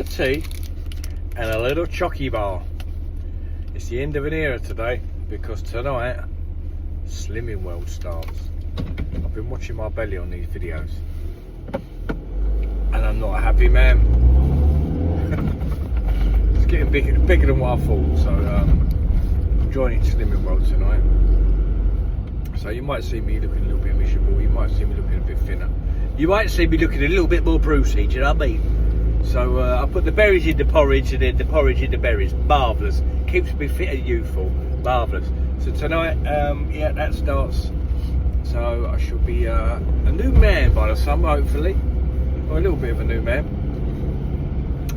of tea and a little chocky bar. It's the end of an era today because tonight Slimming World starts. I've been watching my belly on these videos and I'm not a happy man. It's getting bigger than what I thought, so I'm joining Slimming World tonight. So you might see me looking a little bit miserable, you might see me looking a bit thinner, you might see me looking a little bit more Brucey, do you know what I mean? So I put the berries in the porridge and then the porridge in the berries. Marvellous. Keeps me fit and youthful. Marvellous. So tonight, yeah, that starts. So I should be a new man by the summer, hopefully. Or a little bit of a new man.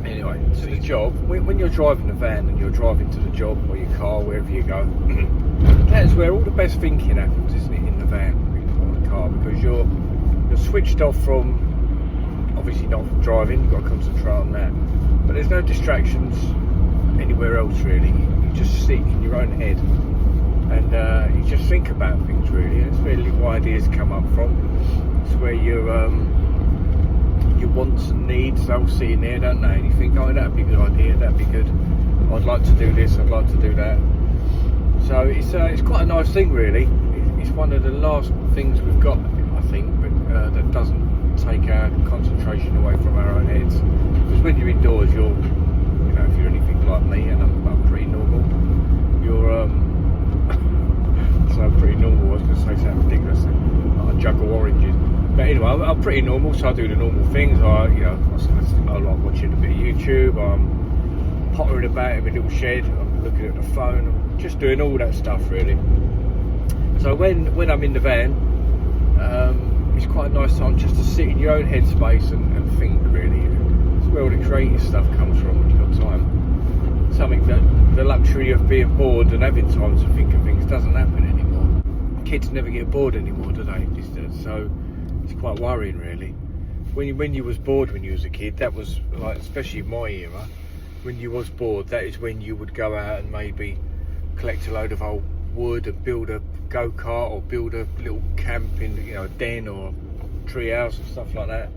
Anyway, to the job. When you're driving the van and you're driving to the job or your car, wherever you go, that's where all the best thinking happens, isn't it? In the van or the car, because you're switched off from obviously not driving. You've got to concentrate on that. But there's no distractions anywhere else really. You just sit in your own head and you just think about things really. It's really where ideas come up from. It's where your wants and needs all sitting there, don't they? And you think, oh, that'd be a good idea, that'd be good. I'd like to do this, I'd like to do that. So it's quite a nice thing really. It's one of the last things we've got, I think, that doesn't take our concentration away from our own heads. Because when you're indoors, you're, you know, if you're anything like me, and I'm pretty normal, you're so I'm pretty normal. I was going to say something ridiculous, like I juggle oranges. But anyway, I'm pretty normal, so I do the normal things. I like watching a bit of YouTube. I'm pottering about in my little shed. I'm looking at the phone. I'm just doing all that stuff really. So when I'm in the van, it's quite a nice time just to sit in your own headspace and think really. It's where all the creative stuff comes from when you've got time. Something that the luxury of being bored and having time to think of things doesn't happen anymore. Kids never get bored anymore, do they? So it's quite worrying really. When you was bored when you was a kid, that was like, especially in my era, when you was bored, that is when you would go out and maybe collect a load of old wood and build a go-kart or build a little camp in, you know, a den or a tree house and stuff like that.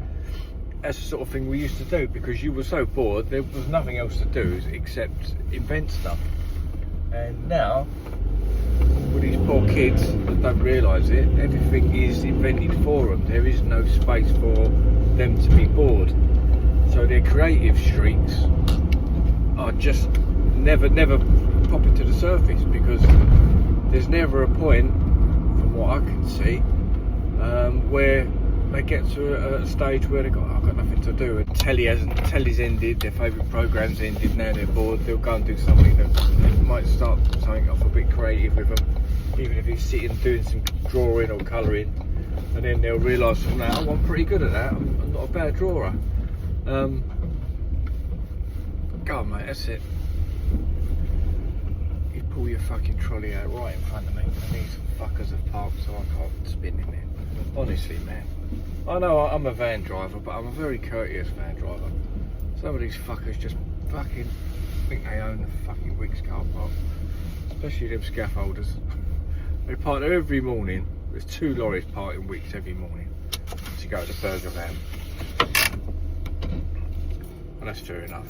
That's the sort of thing we used to do because you were so bored, there was nothing else to do except invent stuff. And now, with these poor kids that don't realise it, everything is invented for them. There is no space for them to be bored. So their creative streaks are just never popping to the surface because there's never a point, from what I can see, where they get to a stage where I've got nothing to do. And telly's ended, their favourite program's ended, now they're bored, they'll go and do something that might start something off a bit creative with them, even if it's sitting doing some drawing or colouring, and then they'll realise from that, oh, I'm pretty good at that, I'm not a bad drawer. Go on mate, that's it. You pull your fucking trolley out right in front of me, and these fuckers have parked so I can't spin in there. Honestly, man. I know I'm a van driver, but I'm a very courteous van driver. Some of these fuckers just fucking think they own the fucking Wickes car park. Especially them scaffolders. They park there every morning. There's 2 lorries parked in Wickes every morning to go to the burger van. And that's fair enough.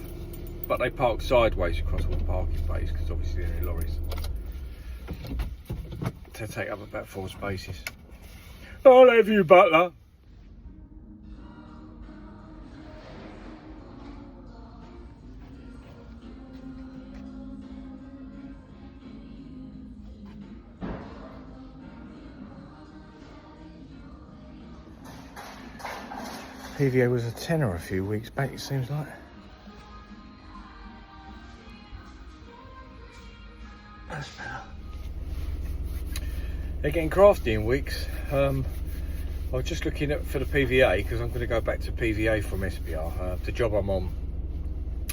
But they park sideways across all the parking spaces because obviously they're lorries. They take up about 4 spaces. I'll have you, butler. PVA was a tenner a few weeks back, it seems like. That's better. They're getting crafty in Wickes. I was just looking for the PVA because I'm going to go back to PVA from SBR. The job I'm on,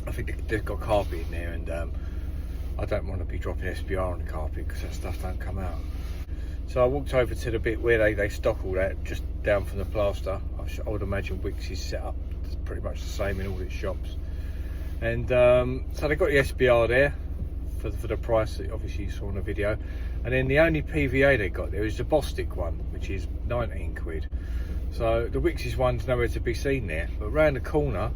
I think they've got carpet in there, and I don't want to be dropping SBR on the carpet because that stuff don't come out. So I walked over to the bit where they stock all that, just down from the plaster. I would imagine Wickes is set up pretty much the same in all its shops. And so they got the SBR there for the price that obviously you saw in the video. And then the only PVA they got there is the Bostik one, which is 19 quid. So the Wickes one's nowhere to be seen there. But round the corner,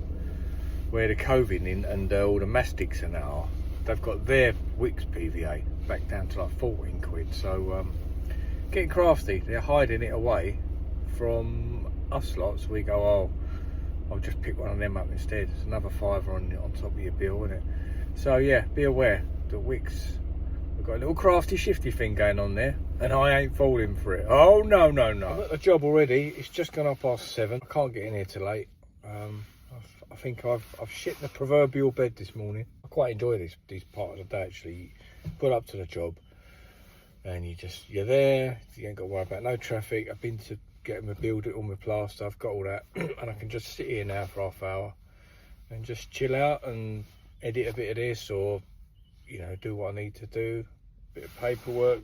where the coving in and all the mastics and that are, they've got their wicks PVA back down to like 14 quid. So getting crafty, they're hiding it away from us lot, so we go, oh, I'll just pick one of them up instead. It's another £5 on top of your bill, isn't it? So yeah, be aware, the wicks, we've got a little crafty shifty thing going on there, and I ain't falling for it. Oh no, no, no. I'm at the job already. It's just gone up past 7. I can't get in here till late. I think I've shit the proverbial bed this morning. I quite enjoy this part of the day actually. You put up to the job and you're there, you ain't got to worry about no traffic. I've been to get my build it, all my plaster, I've got all that, and I can just sit here now for half hour and just chill out and edit a bit of this, or you know, do what I need to do, bit of paperwork,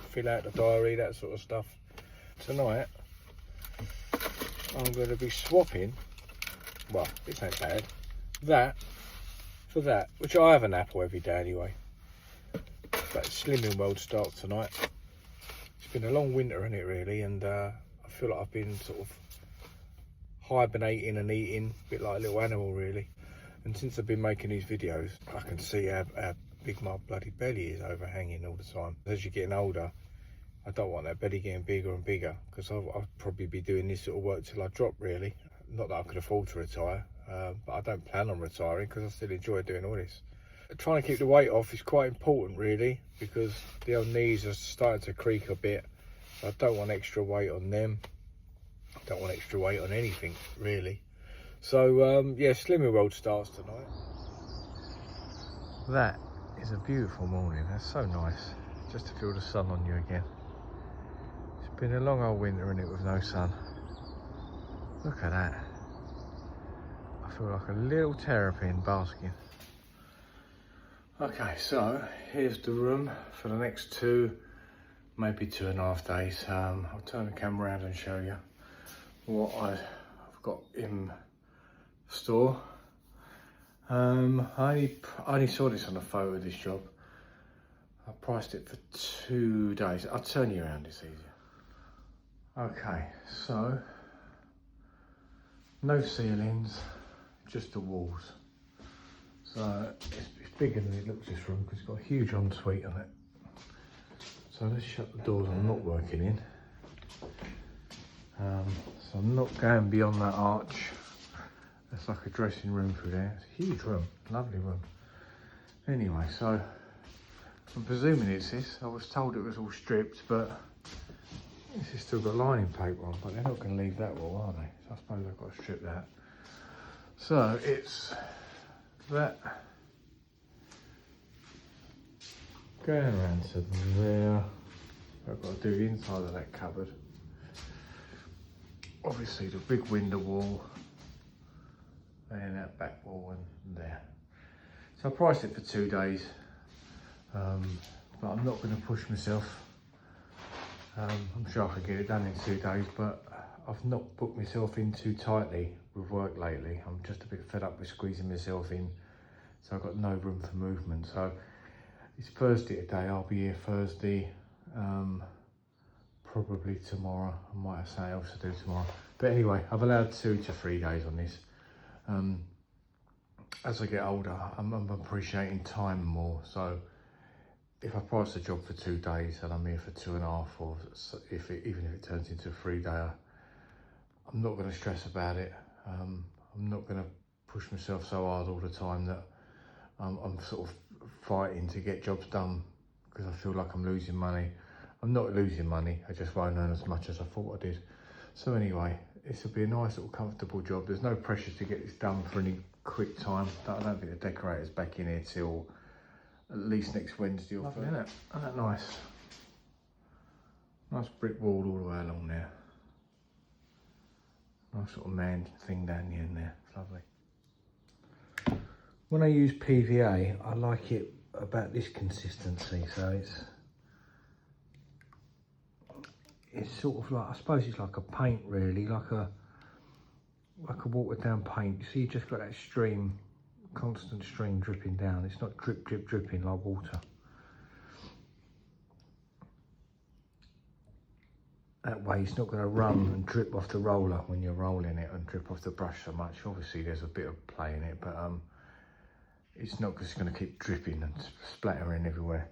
fill out the diary, that sort of stuff. Tonight I'm going to be swapping, well, this ain't bad, that for that, which I have an Apple every day anyway. But Slimming World starts tonight. It's been a long winter, isn't it, really, and I feel like I've been sort of hibernating and eating, a bit like a little animal really. And since I've been making these videos, I can see how big my bloody belly is overhanging all the time. As you're getting older, I don't want that belly getting bigger and bigger, because I'll probably be doing this sort of work till I drop really. Not that I could afford to retire, but I don't plan on retiring because I still enjoy doing all this. Trying to keep the weight off is quite important really, because the old knees are starting to creak a bit. I don't want extra weight on them. I don't want extra weight on anything really. So yeah, Slimming World starts tonight. That is a beautiful morning. That's so nice just to feel the sun on you again. It's been a long old winter, innit, with no sun. Look at that. I feel like a little terrapin basking. Okay, so here's the room for the next 2, maybe 2.5 days. I'll turn the camera around and show you what I've got in store. I only saw this on a photo of this job. I priced it for 2 days. I'll turn you around, it's easier. Okay, so no ceilings, just the walls. So it's bigger than it looks, this room, because it's got a huge ensuite on it. So let's shut the doors I'm not working in. So I'm not going beyond that arch. It's like a dressing room through there. It's a huge room, lovely room. Anyway, so I'm presuming it's this. I was told it was all stripped, but this has still got lining paper on, but they're not going to leave that wall, are they? So I suppose I've got to strip that. So it's that going around to there. I've got to do the inside of that cupboard. Obviously the big window wall, and that back wall and there. So I priced it for 2 days, but I'm not going to push myself. I'm sure I could get it done in 2 days, but I've not booked myself in too tightly with work lately. I'm just a bit fed up with squeezing myself in, so I've got no room for movement. So it's Thursday today, I'll be here Thursday, probably tomorrow. I might have something else to do tomorrow. But anyway, I've allowed 2 to 3 days on this. As I get older, I'm appreciating time more. So if I price a job for 2 days and I'm here for 2.5, or even if it turns into a 3-day, I'm not going to stress about it. I'm not going to push myself so hard all the time that I'm sort of fighting to get jobs done because I feel like I'm losing money. I'm not losing money, I just won't earn as much as I thought I did. So anyway, this will be a nice little comfortable job. There's no pressure to get this done for any quick time. I don't think the decorator's back in here till at least next Wednesday or Thursday. Isn't that nice? Nice brick wall all the way along there. Nice sort of man thing down the end there, it's lovely. When I use PVA, I like it about this consistency, so it's sort of like, I suppose it's like a paint really, like a watered down paint. You see, you just got that stream, constant stream dripping down. It's not drip, drip, dripping like water. That that way it's not going to run and drip off the roller when you're rolling it and drip off the brush so much. Obviously there's a bit of play in it, but it's not just going to keep dripping and splattering everywhere.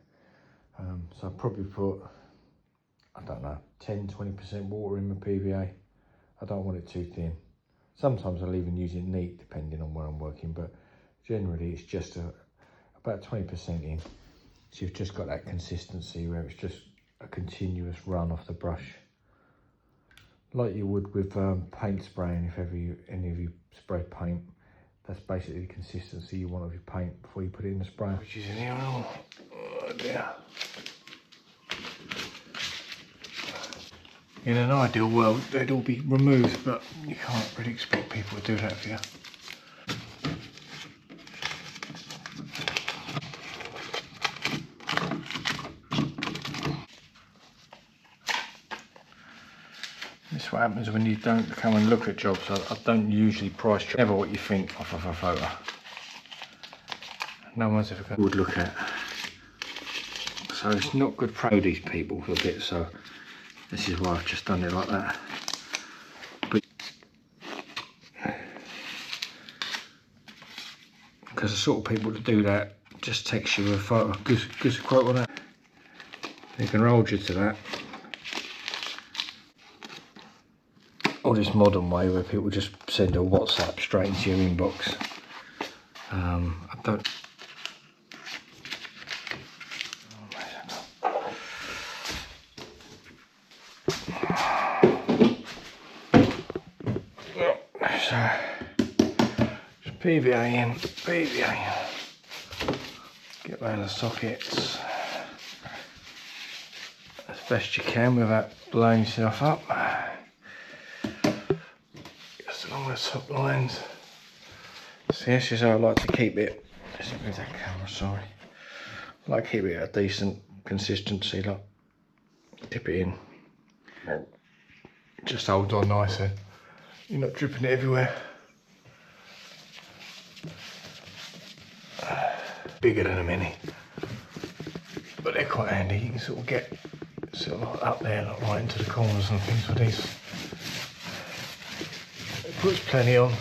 So I'll probably put, I don't know, 10-20% water in my PVA. I don't want it too thin. Sometimes I'll even use it neat depending on where I'm working, but generally it's just about 20% in. So you've just got that consistency where it's just a continuous run off the brush. Like you would with paint spraying, if ever any of you spray paint. That's basically the consistency you want of your paint before you put it in the sprayer. Which is in here and all. Oh dear. In an ideal world, they'd all be removed, but you can't really expect people to do that for you. That's what happens when you don't come and look at jobs. I don't usually price jobs. Never what you think off of a photo. No one's ever would look at. So it's not good pro these people for a bit, so this is why I've just done it like that. But because the sort of people to do that just text you with a photo. Gives a quote on that. You can hold you to that. Or this modern way where people just send a WhatsApp straight into your inbox. I don't. So, just PVA in, PVA in. Get around the sockets as best you can without blowing yourself up. Just along the top lines. See, this is how I like to keep it. Just move that camera, sorry. I like to keep it at a decent consistency, like dip it in. Just hold on nicely. You're not dripping it everywhere. Bigger than a mini, but they're quite handy. You can sort of get sort of up there, like right into the corners and things with these. It puts plenty on.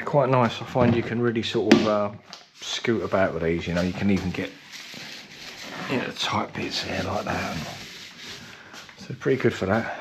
Quite nice. I find you can really sort of scoot about with these, you know. You can even get into tight bits here like that, so pretty good for that.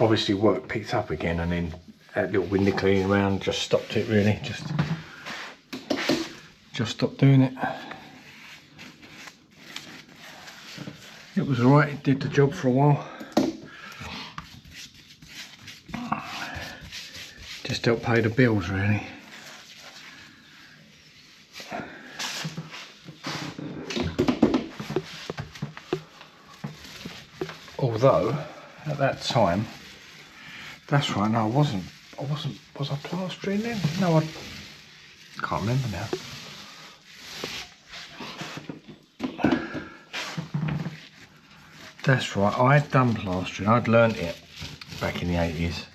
Obviously work picked up again, and then that little window cleaning around just stopped it really, just stopped doing it. It was alright, it did the job for a while. Just help pay the bills really. Although at that time, that's right, no I wasn't, was I plastering then? No, I can't remember now. That's right, I had done plastering, I'd learnt it back in the 80s.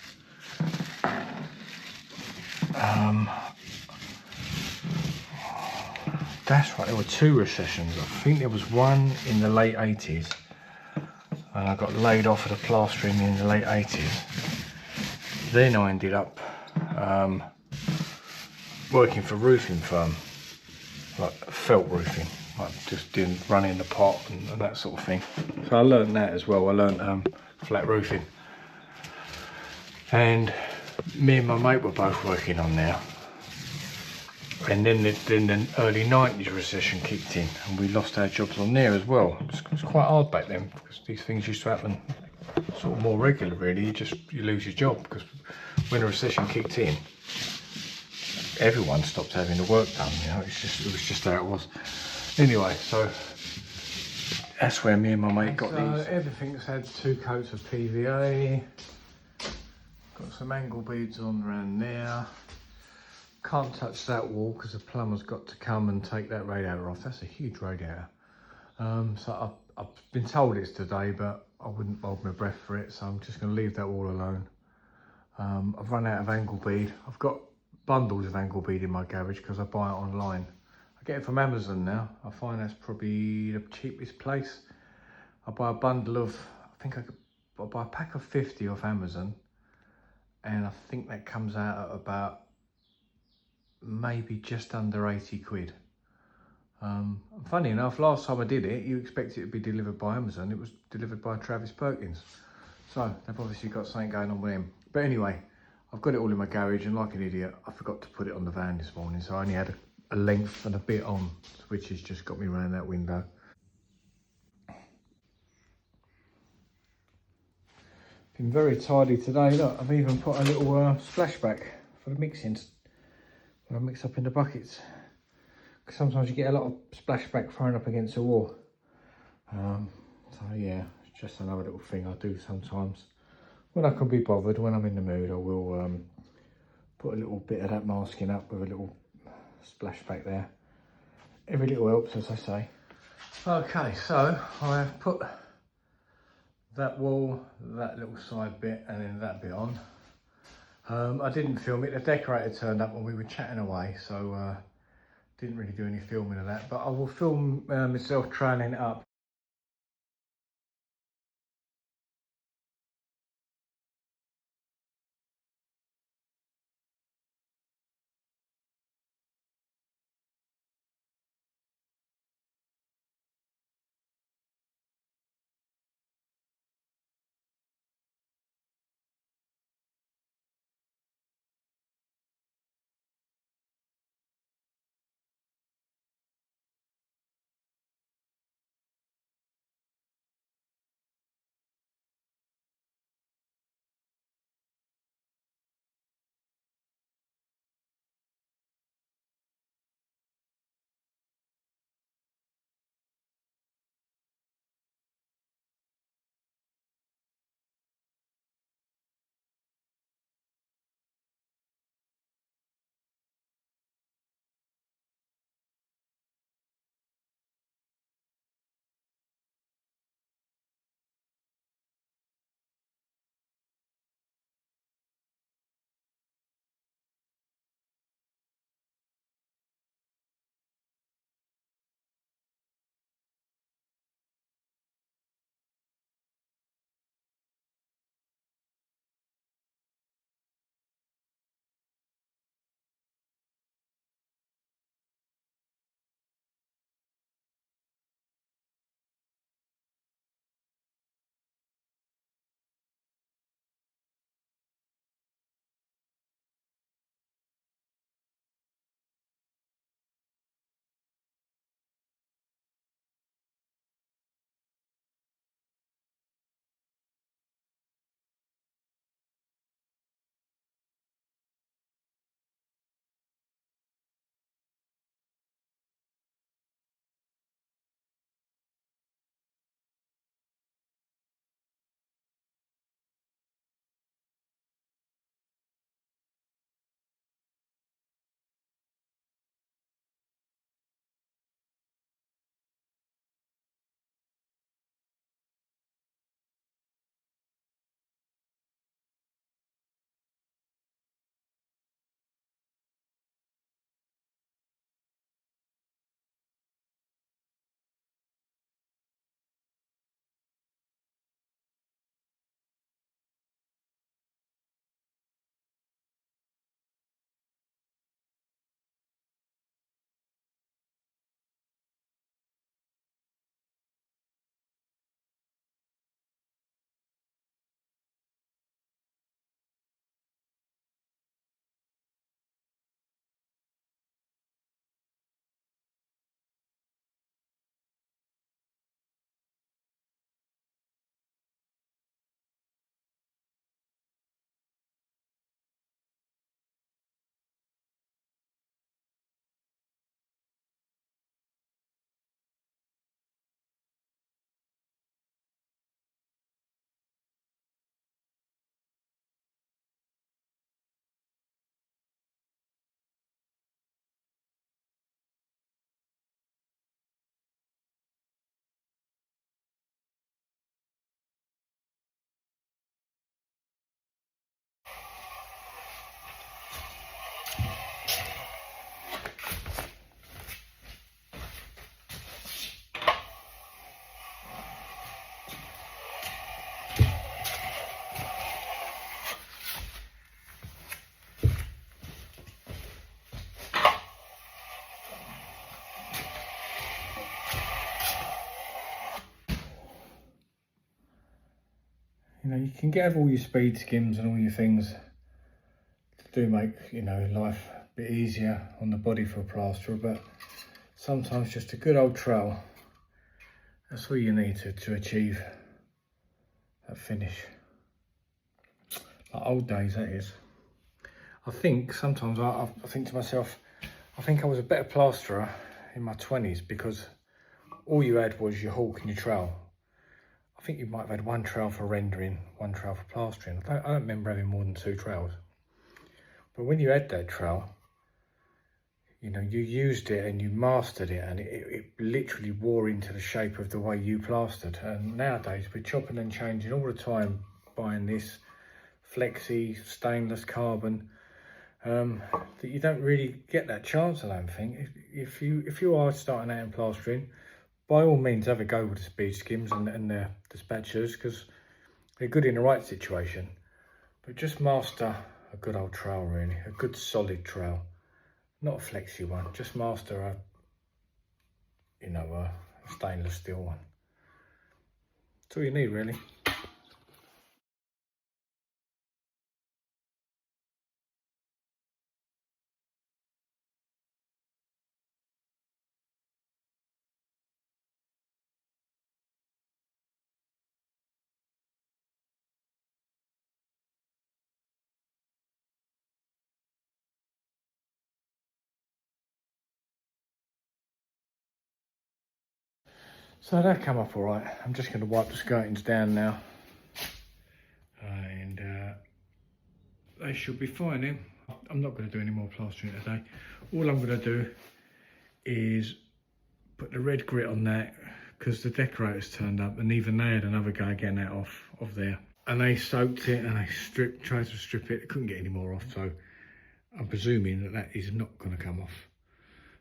That's right, there were 2 recessions. I think there was one in the late 80s and I got laid off of the plastering in the late 80s. Then I ended up working for a roofing firm, like felt roofing, like just doing running the pot and that sort of thing. So I learned that as well. I learned flat roofing, and me and my mate were both working on there. And then the early 90s recession kicked in and we lost our jobs on there as well. It was quite hard back then because these things used to happen sort of more regular really. You lose your job because when the recession kicked in, everyone stopped having the work done, you know. It was just how it was. Anyway, so that's where me and my mate got these. Everything's had 2 coats of PVA. Got some angle beads on around there. Can't touch that wall because the plumber's got to come and take that radiator off. That's a huge radiator. So I've been told it's today, but I wouldn't hold my breath for it, so I'm just going to leave that wall alone. I've run out of angle bead. I've got bundles of angle bead in my garage because I buy it online. I get it from Amazon now. I find that's probably the cheapest place. I buy a bundle of, I buy a pack of 50 off Amazon, and I think that comes out at about maybe just under 80 quid. Funny enough, last time I did it, you expect it to be delivered by Amazon. It was delivered by Travis Perkins. So they've obviously got something going on with him. But anyway, I've got it all in my garage, and like an idiot, I forgot to put it on the van this morning. So I only had a length and a bit on, which has just got me around that window. Been very tidy today. Look, I've even put a little splashback for the mixing when I mix up in the buckets. Because sometimes you get a lot of splashback thrown up against the wall. So yeah, it's just another little thing I do sometimes. When I can be bothered, when I'm in the mood, I will put a little bit of that masking up with a little splashback there. Every little helps, as I say. Okay, so I have put that wall, that little side bit, and then that bit on. I didn't film it. The decorator turned up when we were chatting away, so didn't really do any filming of that. But I will film myself trailing it up. You know, you can get all your speed skims and all your things to do make, you know, life a bit easier on the body for a plasterer, but sometimes just a good old trowel, that's all you need to achieve that finish. Like old days, that is. I think sometimes I think to myself, I think I was a better plasterer in my 20s because all you had was your hawk and your trowel. I think you might have had one trowel for rendering, one trowel for plastering. I don't remember having more than 2 trowels. But when you had that trowel, you know, you used it and you mastered it, and it literally wore into the shape of the way you plastered. And nowadays we're chopping and changing all the time, buying this flexi, stainless, carbon, that you don't really get that chance, I don't think. If you are starting out in plastering, by all means have a go with the speed skims and the spatulas, because they're good in the right situation. But just master a good old trowel, really, a good solid trowel, not a flexi one. Just master a, you know, a stainless steel one. That's all you need, really. So that come up all right. I'm just going to wipe the skirtings down now, and they should be fine then. I'm not going to do any more plastering today. All I'm going to do is put the red grit on that, because the decorators turned up and even they had another go getting that off of there. And they soaked it and they tried to strip it. They couldn't get any more off, so I'm presuming that is not going to come off.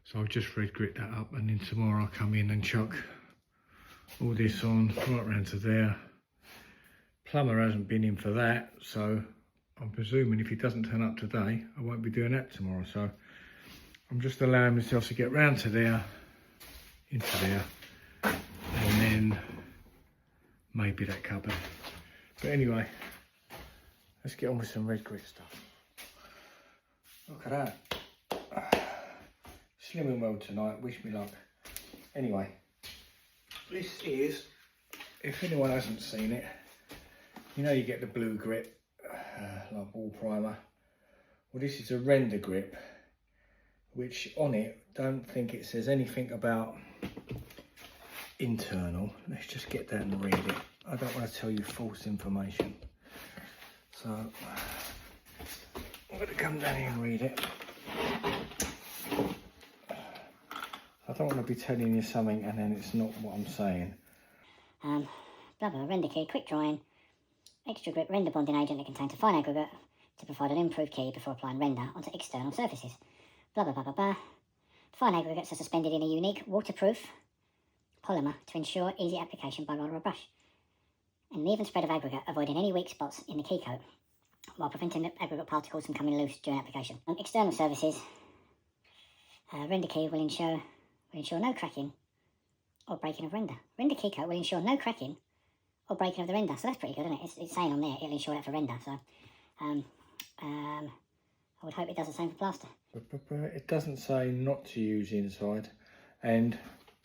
So I'll just red grit that up, and then tomorrow I'll come in and chuck all this on right round to there. Plumber hasn't been in for that, so I'm presuming if he doesn't turn up today, I won't be doing that tomorrow. So I'm just allowing myself to get round to there, into there, and then maybe that cupboard. But anyway, let's get on with some red grit stuff. Look at that. Slimming well tonight, wish me luck. Anyway, this is, if anyone hasn't seen it, you know you get the blue grip, like ball primer. Well, this is a render grip, which on it, don't think it says anything about internal. Let's just get that and read it. I don't want to tell you false information. So, I'm going to come down here and read it. I don't want to be telling you something and then it's not what I'm saying. Blah blah, render key, quick drying, extra grip render bonding agent that contains a fine aggregate to provide an improved key before applying render onto external surfaces. Blah blah blah blah blah. Fine aggregates are suspended in a unique waterproof polymer to ensure easy application by roller or brush. An even spread of aggregate, avoiding any weak spots in the key coat while preventing the aggregate particles from coming loose during application. On external surfaces, render key will ensure no cracking or breaking of render. Render key coat will ensure no cracking or breaking of the render. So that's pretty good, isn't it? It's saying on there it'll ensure that for render. So I would hope it does the same for plaster. It doesn't say not to use inside, and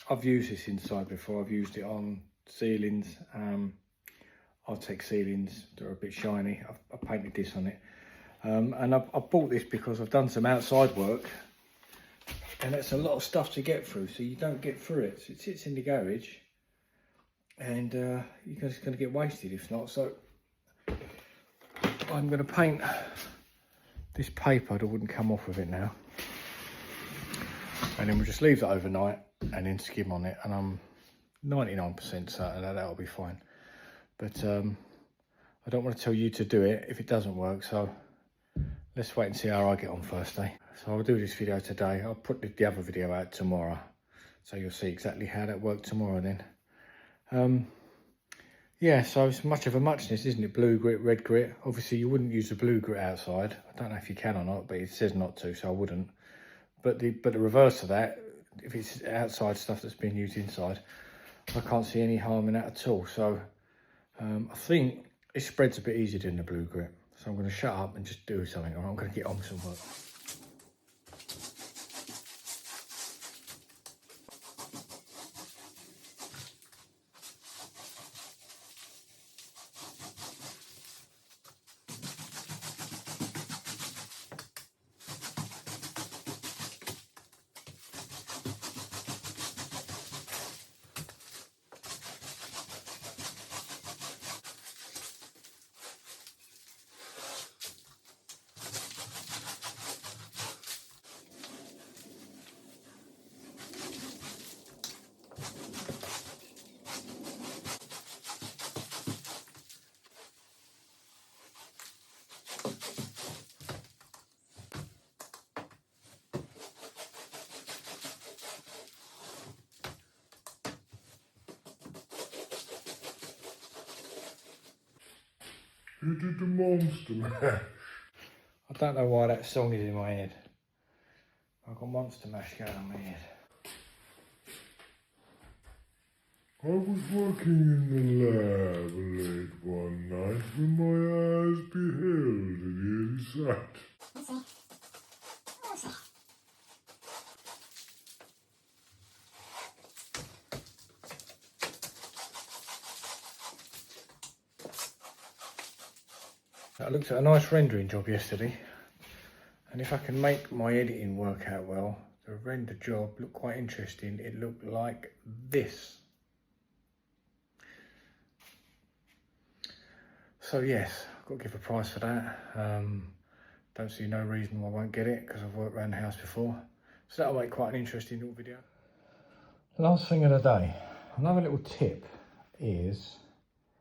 I've used this inside before. I've used it on ceilings. I'll take ceilings that are a bit shiny. I've painted this on it, and I bought this because I've done some outside work, and it's a lot of stuff to get through, so you don't get through it. So it sits in the garage, and you're just going to get wasted if not. So I'm going to paint this paper that wouldn't come off with it now, and then we'll just leave that overnight and then skim on it, and I'm 99% certain that that'll be fine. But I don't want to tell you to do it if it doesn't work, so let's wait and see how I get on first, eh? So I'll do this video today. I'll put the other video out tomorrow, so you'll see exactly how that worked tomorrow then. Yeah, so it's much of a muchness, isn't it? Blue grit, red grit. Obviously you wouldn't use the blue grit outside. I don't know if you can or not, but it says not to, so I wouldn't. But the reverse of that, if it's outside stuff that's being used inside, I can't see any harm in that at all. So I think It spreads a bit easier than the blue grip. So I'm going to shut up and just do something, or I'm going to get on with some work. Who did the Monster Mash? I don't know why that song is in my head. I've got Monster Mash going on my head. I was working in the lab late one night when my eyes beheld an eerie sight. I looked at a nice rendering job yesterday, and if I can make my editing work out well, the render job looked quite interesting. It looked like this. So yes, I've got to give a price for that. Don't see no reason why I won't get it, because I've worked around the house before. So that'll make quite an interesting little video. Last thing of the day, another little tip is,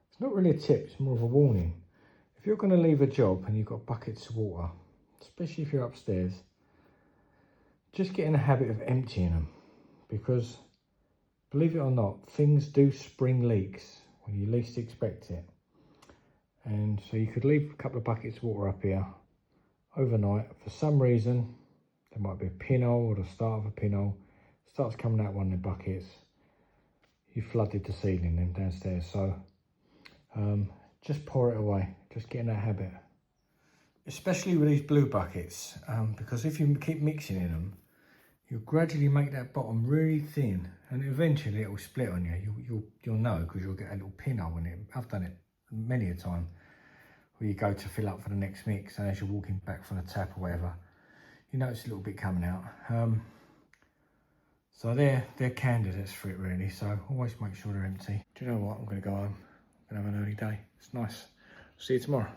it's not really a tip, it's more of a warning. If you're going to leave a job and you've got buckets of water, especially if you're upstairs, just get in the habit of emptying them, because believe it or not, things do spring leaks when you least expect it. And so you could leave a couple of buckets of water up here overnight. For some reason, there might be a pinhole or the start of a pinhole, starts coming out one of the buckets, you flooded the ceiling then downstairs. So just pour it away, just get in that habit. Especially with these blue buckets, because if you keep mixing in them, you'll gradually make that bottom really thin, and eventually it will split on you. You'll know, because you'll get a little pinhole in it. I've done it many a time, where you go to fill up for the next mix, and as you're walking back from the tap or whatever, you notice a little bit coming out. So they're candidates for it really, so always make sure they're empty. Do you know what, I'm going to go home, I'm going to have an early day. It's nice. See you tomorrow.